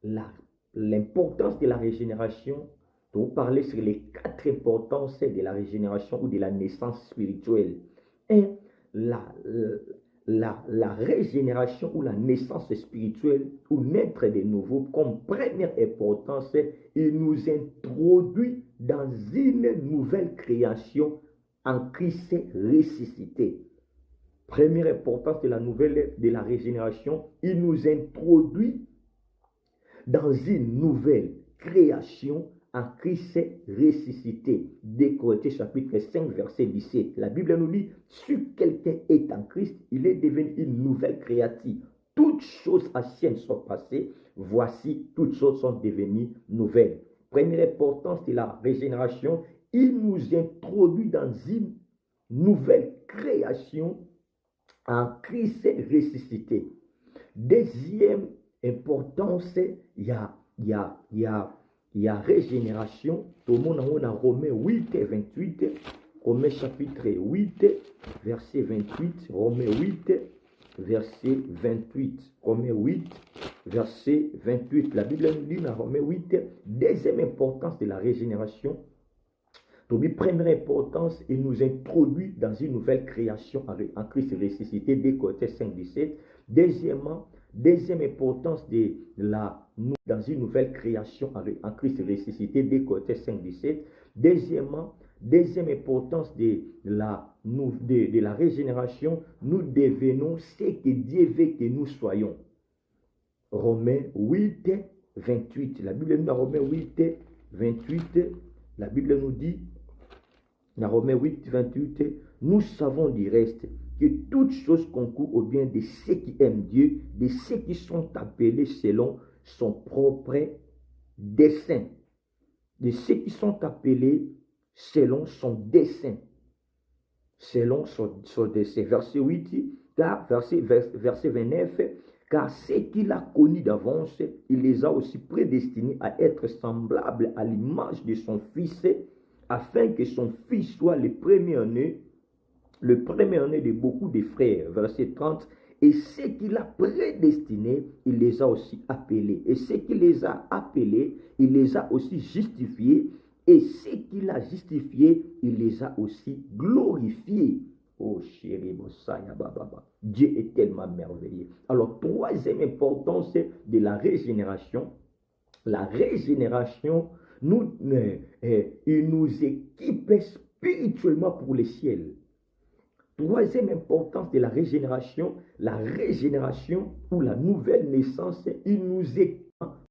l'importance de la régénération, pour parler sur les 4 importances de la régénération ou de la naissance spirituelle. 1. La, la régénération ou la naissance spirituelle ou naître de nouveau, comme première importance, il nous introduit dans une nouvelle création en Christ ressuscité. Première importance de la régénération, il nous introduit dans une nouvelle création en Christ ressuscité. 2 Corinthiens chapitre 5 verset 17. La Bible nous dit, si quelqu'un est en Christ, il est devenu une nouvelle créature. Toutes choses anciennes sont passées, voici toutes choses sont devenues nouvelles. Première importance de la régénération, il nous introduit dans une nouvelle création en Christ ressuscité. Deuxième importance, il y a régénération. Tout le monde a Romains 8 et 28. Romains chapitre 8, verset 28. Romains 8, verset 28. Romains 8, verset 28. La Bible nous dit dans Romains 8, deuxième importance de la régénération. Première importance, il nous introduit dans une nouvelle création en Christ ressuscité, 2 Corinthiens 5, 17. Deuxièmement, deuxième importance dans une nouvelle création en Christ ressuscité, 2 Corinthiens 5, 17. Deuxièmement, deuxième importance de la régénération, nous devenons ce que Dieu veut que nous soyons. Romains 8, 28. La Bible nous dit dans Romains 8, 28, la Bible nous dit, dans Romains 8, 28, nous savons du reste que toutes choses concourent au bien de ceux qui aiment Dieu, de ceux qui sont appelés selon son propre dessein. De ceux qui sont appelés selon son dessein. Selon son dessein. Verset 8, verset 29, car ceux qu'il a connus d'avance, il les a aussi prédestinés à être semblables à l'image de son Fils, afin que son Fils soit le premier-né de beaucoup de frères. Verset 30, et ceux qu'il a prédestinés, il les a aussi appelés. Et ceux qu'il les a appelés, il les a aussi justifiés. Et ceux qu'il a justifiés, il les a aussi glorifiés. Oh chéri, Dieu est tellement merveilleux. Alors, troisième importance de la régénération. La régénération, il nous équipe spirituellement pour le ciel. Troisième importance de la régénération ou la nouvelle naissance, il nous équipe